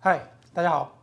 嗨，大家好。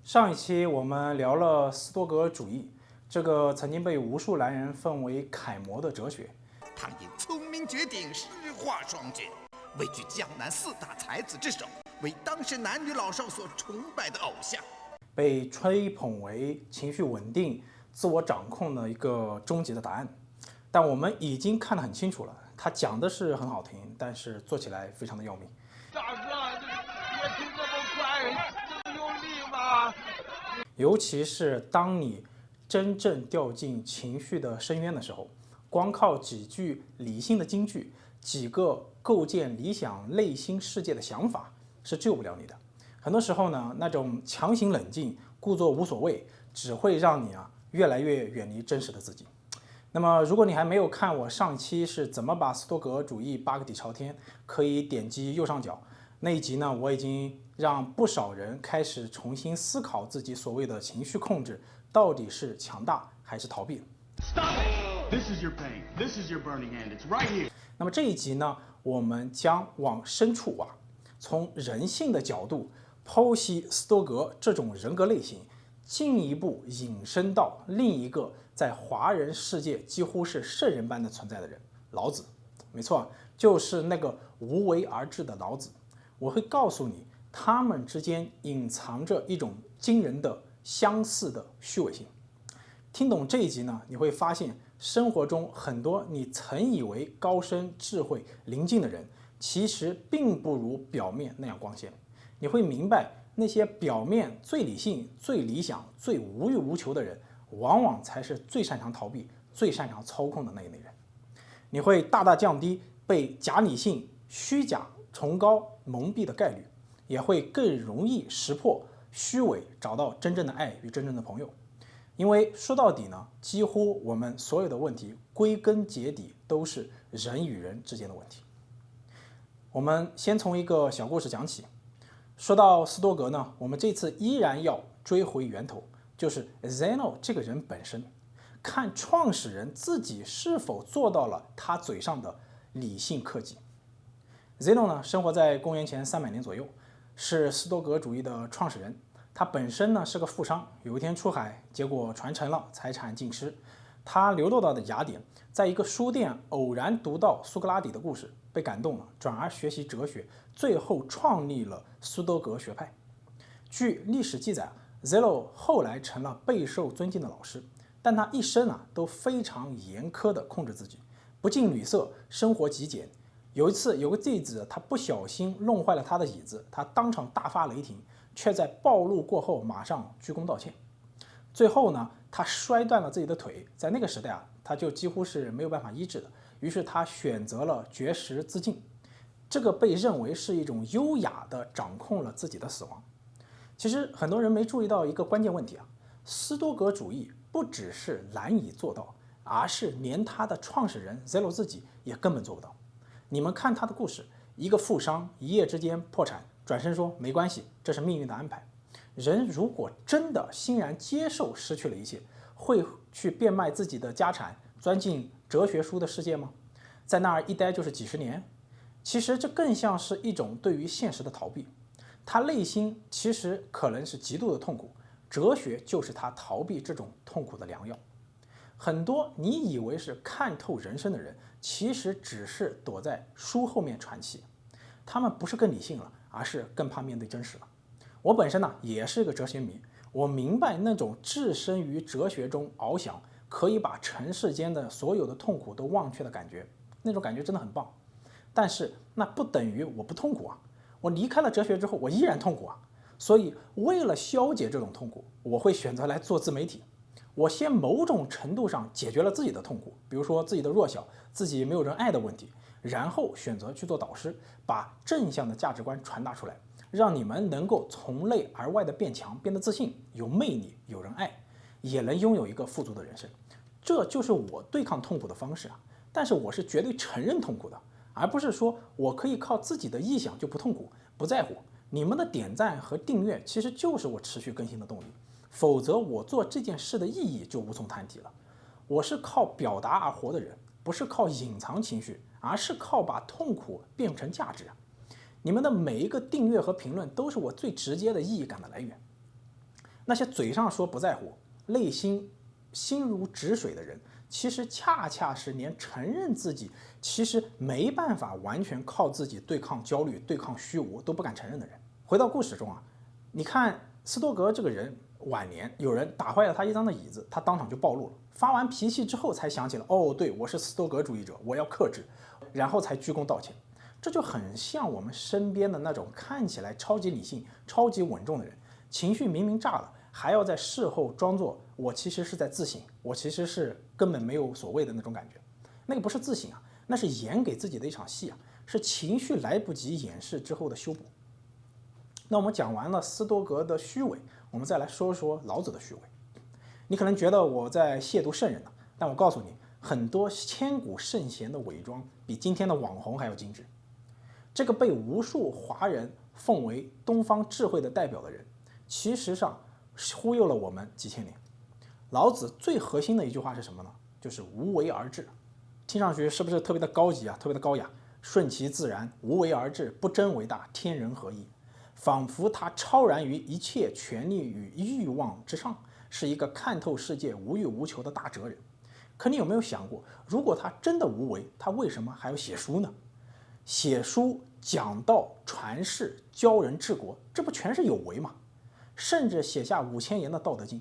上一期我们聊了斯多葛主义，这个曾经被无数男人奉为楷模的哲学。他以聪明绝顶、诗画双绝，位居江南4大才子之首，为当时男女老少所崇拜的偶像，被吹捧为情绪稳定、自我掌控的一个终极的答案。但我们已经看得很清楚了，他讲的是很好听，但是做起来非常的要命。大哥，别停这么快，这么用力吗？尤其是当你真正掉进情绪的深渊的时候，光靠几句理性的金句，几个构建理想内心世界的想法是救不了你的。很多时候呢，那种强行冷静、故作无所谓，只会让你越来越远离真实的自己。那么，如果你还没有看我上期是怎么把斯多葛主义8个底朝天，可以点击右上角那一集呢，我已经让不少人开始重新思考自己所谓的情绪控制到底是强大还是逃避。Stop it! This is your pain. This is your burning hand. It's right here. 那么这一集呢，我们将往深处挖，从人性的角度剖析斯多葛这种人格类型，进一步引申到另一个在华人世界几乎是圣人般的存在的人——老子。没错，就是那个无为而治的老子。我会告诉你，他们之间隐藏着一种惊人的相似的虚伪性。听懂这一集呢，你会发现生活中很多你曾以为高深智慧临近的人，其实并不如表面那样光鲜。你会明白，那些表面最理性、最理想、最无欲无求的人，往往才是最擅长逃避、最擅长操控的那一类人。你会大大降低被假理性、虚假崇高蒙蔽的概率，也会更容易识破虚伪，找到真正的爱与真正的朋友。因为说到底呢，几乎我们所有的问题归根结底都是人与人之间的问题。我们先从一个小故事讲起。说到斯多葛呢，我们这次依然要追回源头，就是 Zeno 这个人本身，看创始人自己是否做到了他嘴上的理性克己。Zeno 呢，生活在公元前300年左右，是斯多葛主义的创始人。他本身呢是个富商，有一天出海，结果船沉了，财产尽失。他流落到的雅典，在一个书店偶然读到苏格拉底的故事，被感动了，转而学习哲学，最后创立了斯多葛学派。据历史记载，Zeno 后来成了备受尊敬的老师，但他一生都非常严苛地控制自己，不近女色，生活极简。有一次，有个弟子他不小心弄坏了他的椅子，他当场大发雷霆，却在暴露过后马上鞠躬道歉。最后呢，他摔断了自己的腿，在那个时代他就几乎是没有办法医治的，于是他选择了绝食自尽。这个被认为是一种优雅的掌控了自己的死亡。其实很多人没注意到一个关键问题斯多葛主义不只是难以做到，而是连他的创始人 Zeno 自己也根本做不到。你们看他的故事，一个富商一夜之间破产，转身说没关系，这是命运的安排。人如果真的欣然接受失去了一切，会去变卖自己的家产，钻进哲学书的世界吗？在那儿一待就是几十年？其实这更像是一种对于现实的逃避。他内心其实可能是极度的痛苦，哲学就是他逃避这种痛苦的良药。很多你以为是看透人生的人，其实只是躲在书后面喘气。他们不是更理性了，而是更怕面对真实了。我本身也是一个哲学迷，我明白那种置身于哲学中翱翔，可以把尘世间的所有的痛苦都忘却的感觉，那种感觉真的很棒。但是那不等于我不痛苦我离开了哲学之后，我依然痛苦所以为了消解这种痛苦，我会选择来做自媒体。我先某种程度上解决了自己的痛苦，比如说自己的弱小，自己没有人爱的问题，然后选择去做导师，把正向的价值观传达出来，让你们能够从内而外的变强，变得自信，有魅力，有人爱，也能拥有一个富足的人生。这就是我对抗痛苦的方式但是我是绝对承认痛苦的，而不是说我可以靠自己的臆想就不痛苦，不在乎。你们的点赞和订阅其实就是我持续更新的动力，否则我做这件事的意义就无从谈起了。我是靠表达而活的人，不是靠隐藏情绪，而是靠把痛苦变成价值你们的每一个订阅和评论都是我最直接的意义感的来源。那些嘴上说不在乎，内心心如止水的人，其实恰恰是连承认自己其实没办法完全靠自己对抗焦虑、对抗虚无都不敢承认的人。回到故事中啊，你看斯多格这个人晚年有人打坏了他一张的椅子，他当场就暴露了，发完脾气之后才想起了，哦，对，我是斯多格主义者，我要克制，然后才鞠躬道歉。这就很像我们身边的那种看起来超级理性、超级稳重的人，情绪明明炸了，还要在事后装作我其实是在自省，我其实是根本没有所谓的那种感觉。那个不是自省啊，那是演给自己的一场戏啊，是情绪来不及掩饰之后的修补。那我们讲完了斯多格的虚伪，我们再来说说老子的虚伪。你可能觉得我在亵渎圣人呢，但我告诉你，很多千古圣贤的伪装比今天的网红还要精致。这个被无数华人奉为东方智慧的代表的人，其实上忽悠了我们几千年。老子最核心的一句话是什么呢？就是无为而治。听上去是不是特别的高级啊，特别的高雅？顺其自然，无为而治，不争为大，天人合一。仿佛他超然于一切权力与欲望之上，是一个看透世界、无欲无求的大哲人。可你有没有想过，如果他真的无为，他为什么还要写书呢？写书、讲道、传世、教人治国，这不全是有为吗？甚至写下5000言的《道德经》，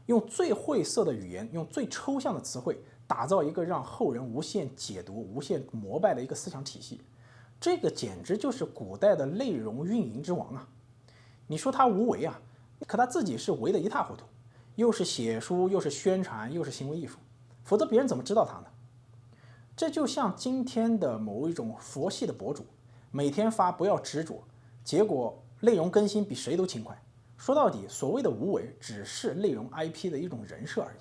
用最晦涩的语言，用最抽象的词汇，打造一个让后人无限解读、无限膜拜的一个思想体系。这个简直就是古代的内容运营之王啊！你说他无为啊，可他自己是为得一塌糊涂，又是写书，又是宣传，又是行为艺术，否则别人怎么知道他呢？这就像今天的某一种佛系的博主，每天发不要执着，结果内容更新比谁都勤快。说到底，所谓的无为，只是内容 IP 的一种人设而已。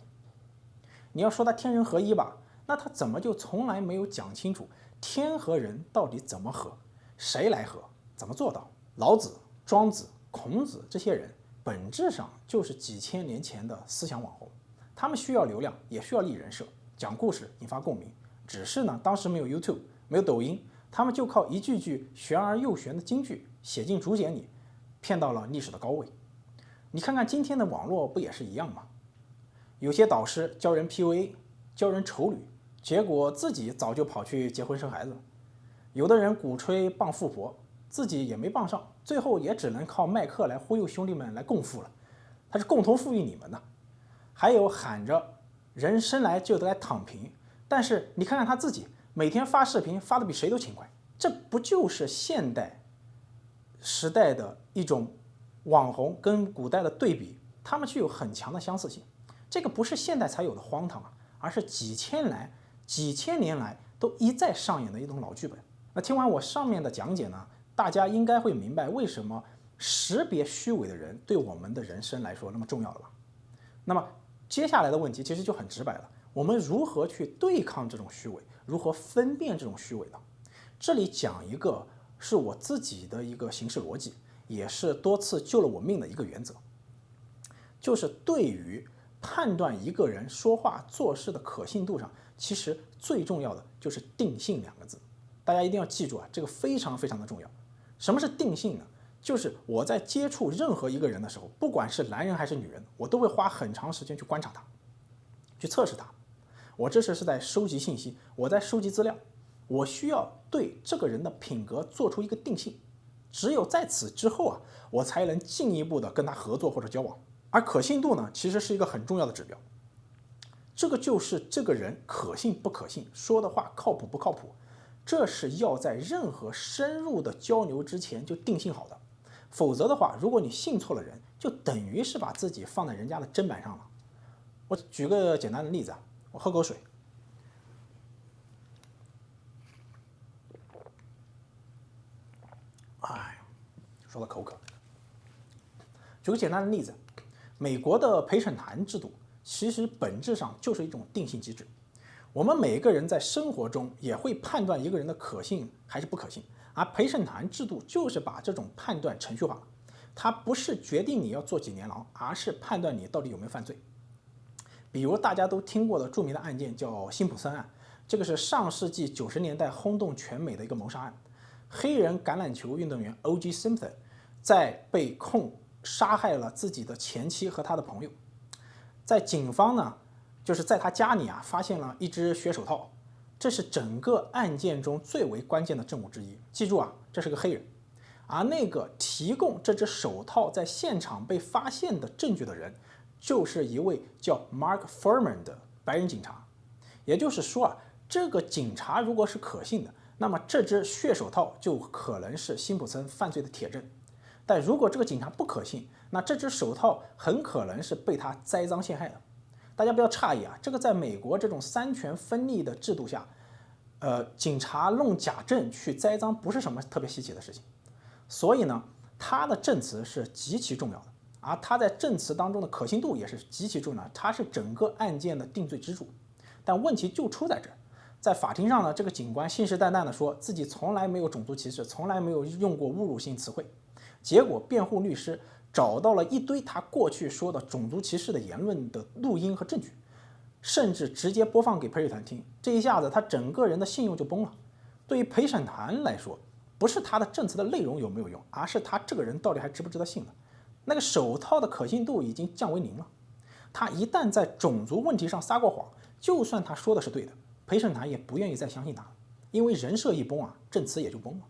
你要说他天人合一吧，那他怎么就从来没有讲清楚天和人到底怎么合，谁来合，怎么做到？老子、庄子、孔子这些人本质上就是几千年前的思想网红，他们需要流量，也需要立人设，讲故事引发共鸣。只是呢，当时没有 YouTube， 没有抖音，他们就靠一句句玄而又玄的金句写进竹简里，骗到了历史的高位。你看看今天的网络不也是一样吗？有些导师教人 PUA， 教人丑女，结果自己早就跑去结婚生孩子了。有的人鼓吹傍富婆，自己也没傍上，最后也只能靠卖课来忽悠兄弟们来共富了。他是共同富裕你们的。还有喊着人生来就该躺平，但是你看看他自己，每天发视频发的比谁都勤快，这不就是现代时代的一种网红跟古代的对比？他们具有很强的相似性。这个不是现代才有的荒唐啊，而是几千年来都一再上演的一种老剧本。那听完我上面的讲解呢，大家应该会明白为什么识别虚伪的人对我们的人生来说那么重要了吧？那么接下来的问题其实就很直白了，我们如何去对抗这种虚伪，如何分辨这种虚伪呢？这里讲一个是我自己的一个行事逻辑，也是多次救了我命的一个原则，就是对于判断一个人说话做事的可信度上，其实最重要的就是定性2个字。大家一定要记住啊，这个非常非常的重要。什么是定性呢？就是我在接触任何一个人的时候，不管是男人还是女人，我都会花很长时间去观察他，去测试他。我这是在收集信息，我在收集资料，我需要对这个人的品格做出一个定性。只有在此之后啊，我才能进一步的跟他合作或者交往。而可信度呢，其实是一个很重要的指标。这个就是这个人可信不可信，说的话靠谱不靠谱，这是要在任何深入的交流之前就定性好的。否则的话，如果你信错了人，就等于是把自己放在人家的砧板上了。我举个简单的例子啊，我喝口水。哎，说到口渴。举个简单的例子，美国的陪审团制度其实本质上就是一种定性机制。我们每一个人在生活中也会判断一个人的可信还是不可信，而陪审团制度就是把这种判断程序化了。它不是决定你要坐几年牢，而是判断你到底有没有犯罪。比如大家都听过的著名的案件叫辛普森案，这个是上世纪90年代轰动全美的一个谋杀案。黑人橄榄球运动员 O.J. Simpson 在被控杀害了自己的前妻和他的朋友，在警方呢，就是在他家里啊发现了一只血手套，这是整个案件中最为关键的证物之一。记住啊，这是个黑人，而那个提供这只手套在现场被发现的证据的人，就是一位叫 Mark Furman 的白人警察。也就是说啊，这个警察如果是可信的，那么这只血手套就可能是辛普森犯罪的铁证。但如果这个警察不可信，那这只手套很可能是被他栽赃陷害的。大家不要诧异啊，这个在美国这种三权分立的制度下，警察弄假证去栽赃不是什么特别稀奇的事情。所以呢，他的证词是极其重要的，而他在证词当中的可信度也是极其重要的，他是整个案件的定罪支柱。但问题就出在这儿，在法庭上呢，这个警官信誓旦旦地说自己从来没有种族歧视，从来没有用过侮辱性词汇。结果辩护律师找到了一堆他过去说的种族歧视的言论的录音和证据，甚至直接播放给陪审团听。这一下子他整个人的信用就崩了。对于陪审团来说，不是他的证词的内容有没有用，而是他这个人到底还值不值得信了。那个手套的可信度已经降为0了。他一旦在种族问题上撒过谎，就算他说的是对的，陪审团也不愿意再相信他了，因为人设一崩啊，证词也就崩了。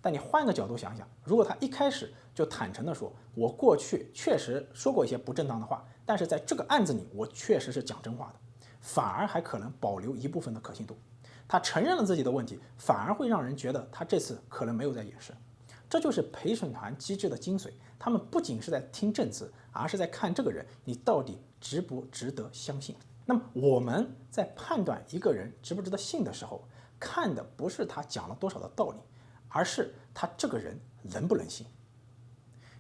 但你换个角度想想，如果他一开始就坦诚地说，我过去确实说过一些不正当的话，但是在这个案子里我确实是讲真话的，反而还可能保留一部分的可信度。他承认了自己的问题，反而会让人觉得他这次可能没有在掩饰。这就是陪审团机制的精髓，他们不仅是在听证词，而是在看这个人你到底值不值得相信。那么我们在判断一个人值不值得信的时候，看的不是他讲了多少的道理，而是他这个人能不能信。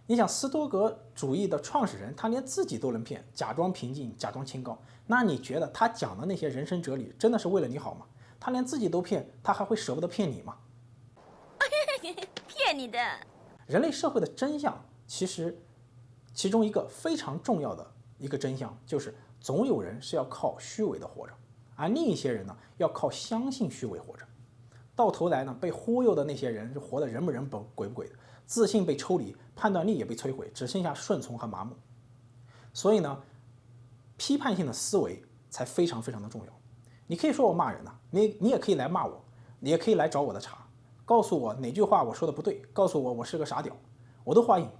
你想，斯多格主义的创始人，他连自己都能骗，假装平静，假装清高，那你觉得他讲的那些人生哲理真的是为了你好吗？他连自己都骗，他还会舍不得骗你吗？骗你的。人类社会的真相，其中一个非常重要的一个真相，就是总有人是要靠虚伪的活着，而另一些人呢，要靠相信虚伪活着。到头来呢，被忽悠的那些人就活得人不人鬼不鬼的，自信被抽离，判断力也被摧毁，只剩下顺从和麻木。所以呢，批判性的思维才非常非常的重要。你可以说我骂人呐，你也可以来骂我，你也可以来找我的茬，告诉我哪句话我说的不对，告诉我是个傻屌，我都欢迎。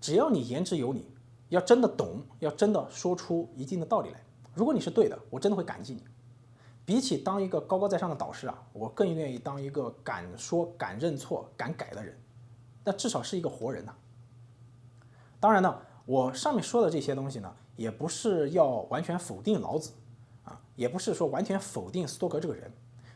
只要你言之有理，要真的懂，要真的说出一定的道理来。如果你是对的，我真的会感激你。比起当一个高高在上的导师啊，我更愿意当一个敢说、敢认错、敢改的人。那至少是一个活人呐。当然呢，我上面说的这些东西呢，也不是要完全否定老子啊，也不是说完全否定斯多格这个人。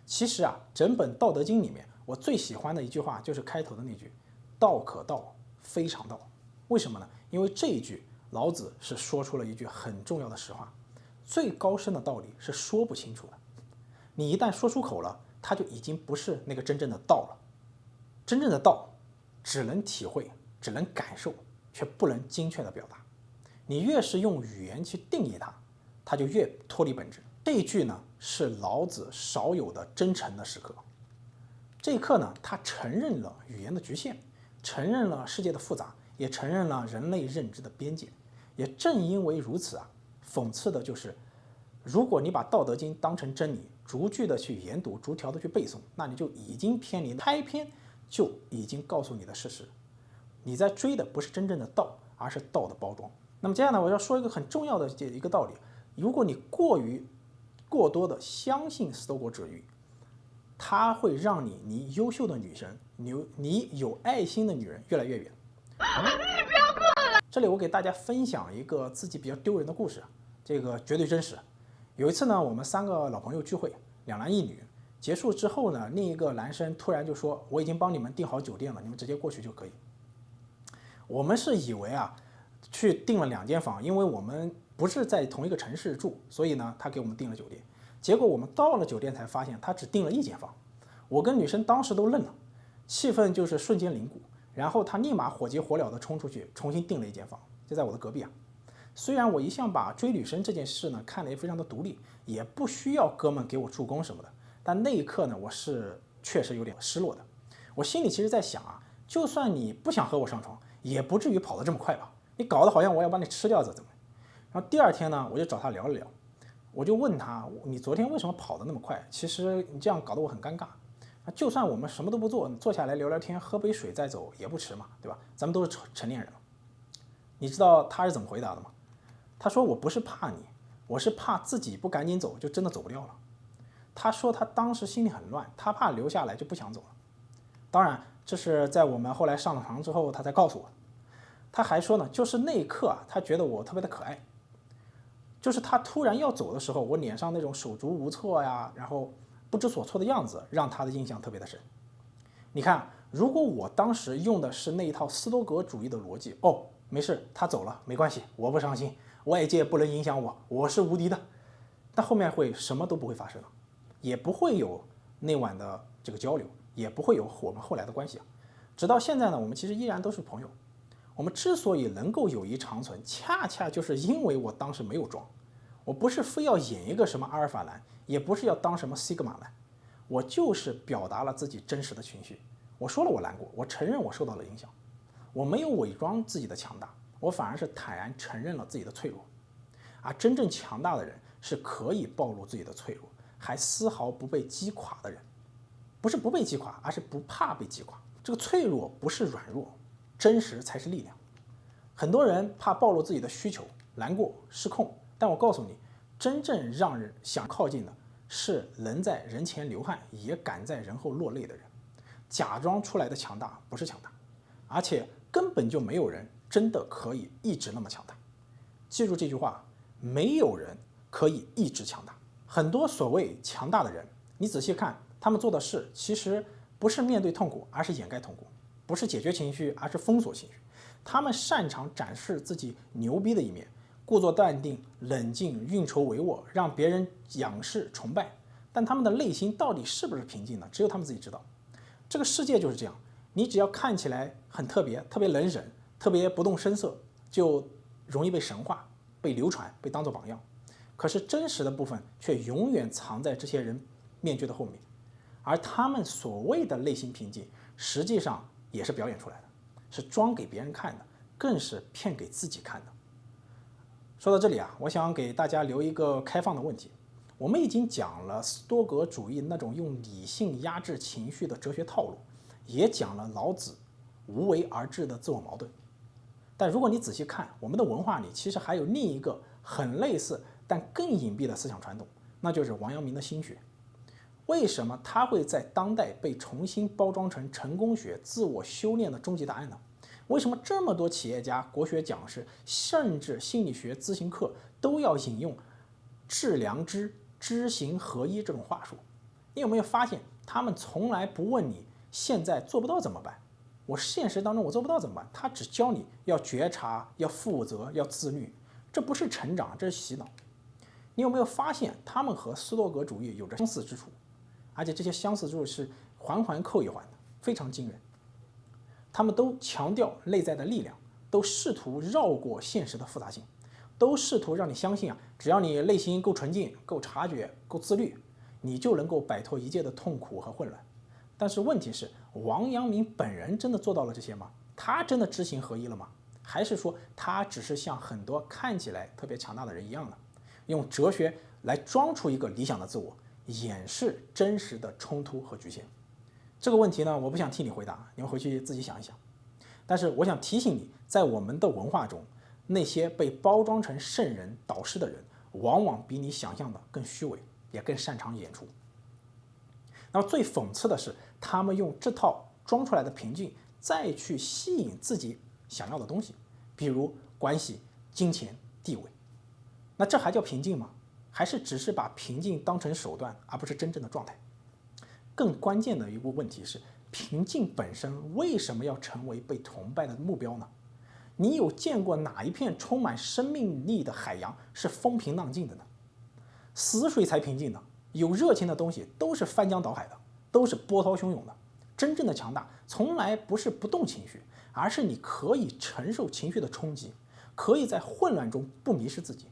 其实啊，整本《道德经》里面，我最喜欢的一句话就是开头的那句“道可道，非常道”。为什么呢？因为这一句老子是说出了一句很重要的实话：最高深的道理是说不清楚的。你一旦说出口了，它就已经不是那个真正的道了。真正的道，只能体会，只能感受，却不能精确的表达。你越是用语言去定义它，它就越脱离本质。这一句呢，是老子少有的真诚的时刻。这一刻呢，他承认了语言的局限，承认了世界的复杂，也承认了人类认知的边界。也正因为如此啊，讽刺的就是，如果你把《道德经》当成真理，逐句的去研读，逐条的去背诵，那你就已经偏离了开篇就已经告诉你的事实。你在追的不是真正的道，而是道的包装。那么接下来我要说一个很重要的一个道理：如果你过多的相信斯多格主义，它会让你离优秀的女生，你有爱心的女人越来越远。你不要过来！这里我给大家分享一个自己比较丢人的故事，这个绝对真实。有一次呢，我们3个老朋友聚会，2男1女，结束之后呢，另一个男生突然就说：“我已经帮你们订好酒店了，你们直接过去就可以。”我们是以为啊，去订了2间房，因为我们不是在同一个城市住，所以呢，他给我们订了酒店。结果我们到了酒店才发现，他只订了1间房。我跟女生当时都愣了，气氛就是瞬间凝固。然后他立马火急火燎地冲出去，重新订了1间房，就在我的隔壁啊。虽然我一向把追女生这件事呢看得也非常的独立，也不需要哥们给我助攻什么的，但那一刻呢，我是确实有点失落的。我心里其实在想啊，就算你不想和我上床，也不至于跑得这么快吧？你搞得好像我要把你吃掉怎么？然后第二天呢，我就找他聊了聊，我就问他，你昨天为什么跑得那么快？其实你这样搞得我很尴尬。就算我们什么都不做，坐下来聊聊天，喝杯水再走也不迟嘛，对吧？咱们都是成年人了。你知道他是怎么回答的吗？他说我不是怕你，我是怕自己不赶紧走就真的走不掉了。他说他当时心里很乱，他怕留下来就不想走了。当然，这是在我们后来上了床之后他才告诉我。他还说呢，就是那一刻啊，他觉得我特别的可爱。就是他突然要走的时候，我脸上那种手足无措呀，然后不知所措的样子，让他的印象特别的深。你看，如果我当时用的是那一套斯多葛主义的逻辑，哦，没事，他走了，没关系，我不伤心，外界不能影响我，我是无敌的，但后面会什么都不会发生了，也不会有那晚的这个交流，也不会有我们后来的关系啊。直到现在呢，我们其实依然都是朋友。我们之所以能够友谊长存，恰恰就是因为我当时没有装，我不是非要演一个什么阿尔法男，也不是要当什么西格玛男，我就是表达了自己真实的情绪。我说了我难过，我承认我受到了影响，我没有伪装自己的强大，我反而是坦然承认了自己的脆弱。而真正强大的人是可以暴露自己的脆弱，还丝毫不被击垮的人。不是不被击垮，而是不怕被击垮。这个脆弱不是软弱，真实才是力量。很多人怕暴露自己的需求，难过失控，但我告诉你，真正让人想靠近的是能在人前流汗也敢在人后落泪的人。假装出来的强大不是强大，而且根本就没有人真的可以一直那么强大。记住这句话，没有人可以一直强大。很多所谓强大的人，你仔细看他们做的事，其实不是面对痛苦，而是掩盖痛苦，不是解决情绪，而是封锁情绪。他们擅长展示自己牛逼的一面，故作淡定、冷静、运筹帷幄，让别人仰视、崇拜。但他们的内心到底是不是平静呢？只有他们自己知道。这个世界就是这样，你只要看起来很特别、特别能忍、特别不动声色，就容易被神化、被流传、被当作榜样。可是真实的部分却永远藏在这些人面具的后面，而他们所谓的内心平静，实际上也是表演出来的，是装给别人看的，更是骗给自己看的。说到这里啊，我想给大家留一个开放的问题。我们已经讲了斯多葛主义那种用理性压制情绪的哲学套路，也讲了老子无为而治的自我矛盾。但如果你仔细看，我们的文化里其实还有另一个很类似但更隐蔽的思想传统，那就是王阳明的心学。为什么他会在当代被重新包装成成功学、自我修炼的终极答案呢？为什么这么多企业家、国学讲师，甚至心理学咨询课都要引用致良知、知行合一这种话术？你有没有发现，他们从来不问你现在做不到怎么办？我现实当中我做不到怎么办？他只教你要觉察、要负责、要自律。这不是成长，这是洗脑。你有没有发现，他们和斯多葛主义有着相似之处？而且这些相似之处是环环扣一环的，非常惊人。他们都强调内在的力量，都试图绕过现实的复杂性，都试图让你相信啊，只要你内心够纯净、够察觉、够自律，你就能够摆脱一切的痛苦和混乱。但是问题是，王阳明本人真的做到了这些吗？他真的知行合一了吗？还是说他只是像很多看起来特别强大的人一样呢，用哲学来装出一个理想的自我，掩饰真实的冲突和局限？这个问题呢，我不想替你回答，你们回去自己想一想。但是我想提醒你，在我们的文化中，那些被包装成圣人导师的人，往往比你想象的更虚伪，也更擅长演出。那么最讽刺的是，他们用这套装出来的平静，再去吸引自己想要的东西，比如关系、金钱、地位。那这还叫平静吗？还是只是把平静当成手段，而不是真正的状态？更关键的一个问题是，平静本身为什么要成为被崇拜的目标呢？你有见过哪一片充满生命力的海洋是风平浪静的呢？死水才平静呢。有热情的东西都是翻江倒海的，都是波涛汹涌的。真正的强大从来不是不动情绪，而是你可以承受情绪的冲击，可以在混乱中不迷失自己。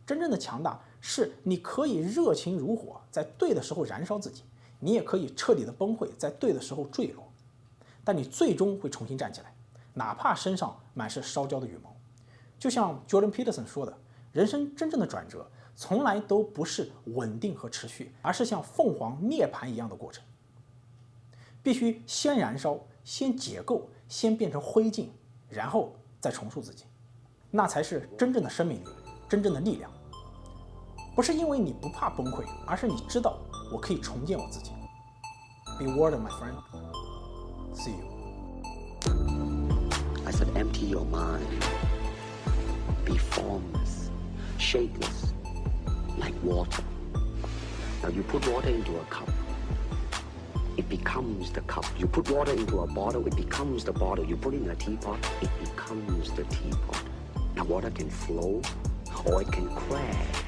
真正的强大是你可以热情如火，在对的时候燃烧自己，你也可以彻底的崩溃，在对的时候坠落。但你最终会重新站起来，哪怕身上满是烧焦的羽毛。就像 Jordan Peterson 说的，人生真正的转折从来都不是稳定和持续，而是像凤凰涅槃一样的过程。必须先燃烧，先解构，先变成灰烬，然后再重塑自己，那才是真正的生命力，真正的力量。不是因为你不怕崩溃，而是你知道我可以重建我自己。Be warden, my friend. See you. I said empty your mind. Be formless, shapeless, like water. Now you put water into a cup. It becomes the cup. You put water into a bottle, it becomes the bottle. You put it in a teapot, it becomes the teapot. Now water can flow or it can crash.